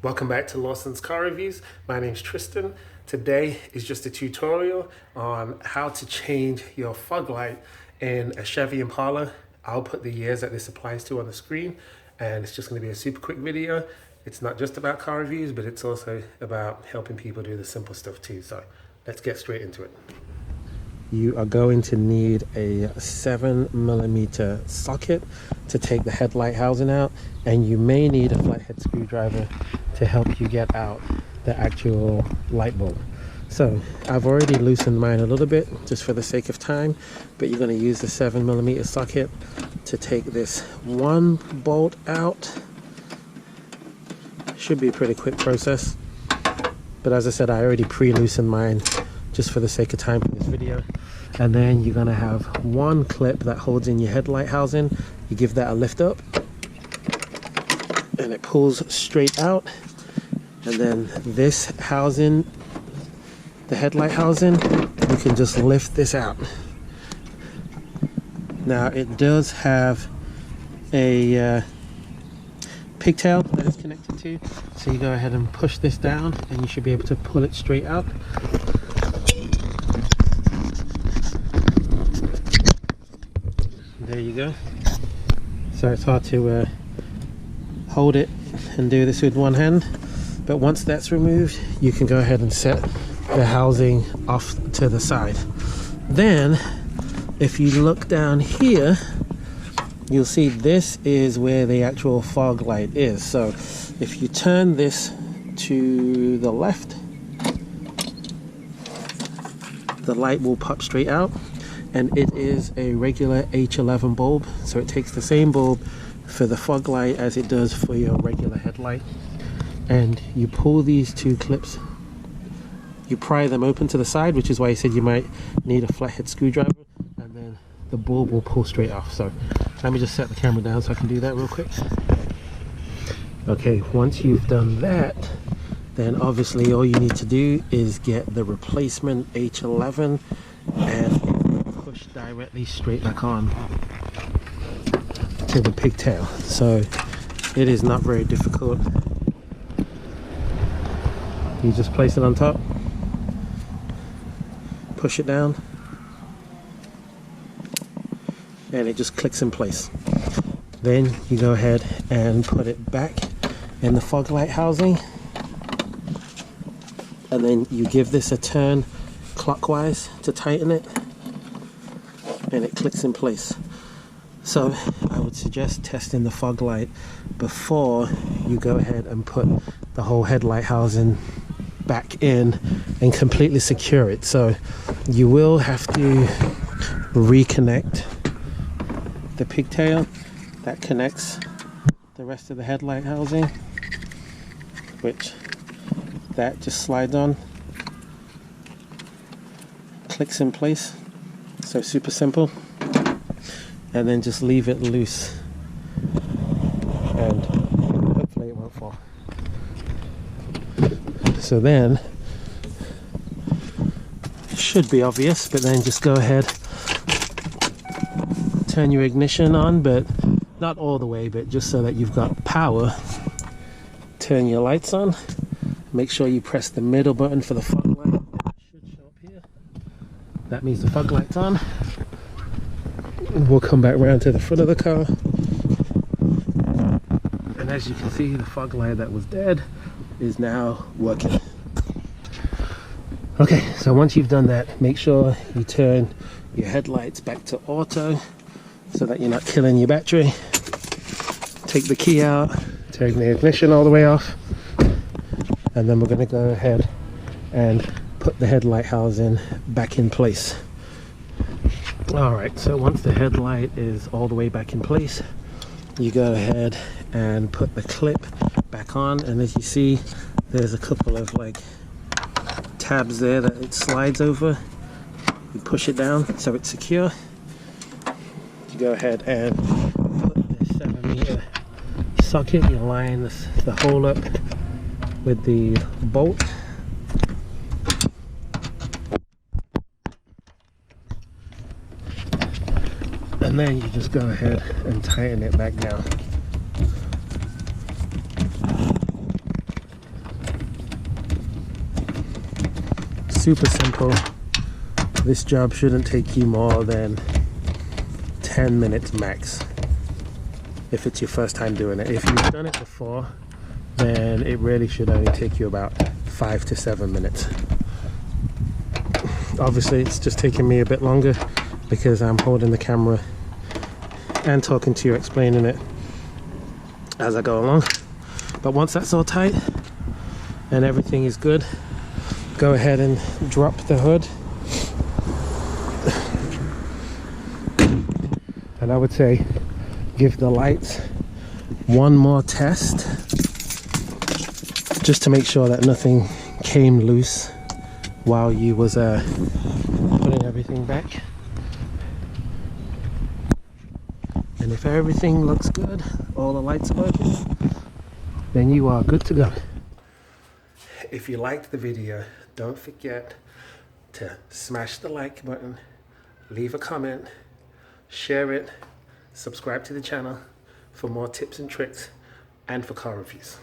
Welcome back to Lawsons Car Reviews. My name's Tristan. Today is just a tutorial on how to change your fog light in a Chevy Impala. I'll put the years that this applies to on the screen, and it's just going to be a super quick video. It's not just about car reviews, but it's also about helping people do the simple stuff too. So let's get straight into it. You are going to need a 7mm socket to take the headlight housing out, and you may need a flathead screwdriver to help you get out the actual light bulb. So I've already loosened mine a little bit just for the sake of time, but you're going to use the 7mm socket to take this one bolt out. Should be a pretty quick process, but as I said, I already pre-loosened mine just for the sake of time for this video. And then you're gonna have one clip that holds in your headlight housing. You give that a lift up and it pulls straight out, and then this housing, the headlight housing, you can just lift this out. Now it does have a pigtail that it's connected to, so you go ahead and push this down and you should be able to pull it straight out. There you go. So it's hard to hold it and do this with one hand, but once that's removed, you can go ahead and set the housing off to the side. Then if you look down here, you'll see this is where the actual fog light is. So if you turn this to the left, the light will pop straight out. And it is a regular H11 bulb, so it takes the same bulb for the fog light as it does for your regular headlight. And you pull these two clips, you pry them open to the side, which is why I said you might need a flathead screwdriver, and then the bulb will pull straight off. So let me just set the camera down so I can do that real quick. Okay, once you've done that, then obviously all you need to do is get the replacement H11 and push directly straight back on to the pigtail. So it is not very difficult. You just place it on top, push it down, and it just clicks in place. Then you go ahead and put it back in the fog light housing, and then you give this a turn clockwise to tighten it, and it clicks in place. So I would suggest testing the fog light before you go ahead and put the whole headlight housing back in and completely secure it. So you will have to reconnect the pigtail that connects the rest of the headlight housing, which that just slides on, clicks in place. So super simple, and then just leave it loose and hopefully it won't fall. So then it should be obvious, but then just go ahead, turn your ignition on, but not all the way, but just so that you've got power. Turn your lights on, make sure you press the middle button for the fog light. That means the fog light's on. We'll come back around to the front of the car, and as you can see, the fog light that was dead is now working. Okay, so once you've done that, make sure you turn your headlights back to auto so that you're not killing your battery. Take the key out, turn the ignition all the way off, and then we're going to go ahead and put the headlight housing back in place. Alright, so once the headlight is all the way back in place, you go ahead and put the clip back on, and as you see, there's a couple of like tabs there that it slides over. You push it down so it's secure. You go ahead and put the 7mm socket, you line the hole up with the bolt, and then you just go ahead and tighten it back down. super simple. This job shouldn't take you more than 10 minutes max if it's your first time doing it. If you've done it before, then it really should only take you about 5 to 7 minutes. Obviously it's just taking me a bit longer because I'm holding the camera and talking to you, explaining it as I go along. But once that's all tight and everything is good, go ahead and drop the hood. And I would say give the lights one more test just to make sure that nothing came loose while you was putting everything back. And if everything looks good, all the lights are working, then you are good to go. If you liked the video, don't forget to smash the like button, leave a comment, share it, subscribe to the channel for more tips and tricks and for car reviews.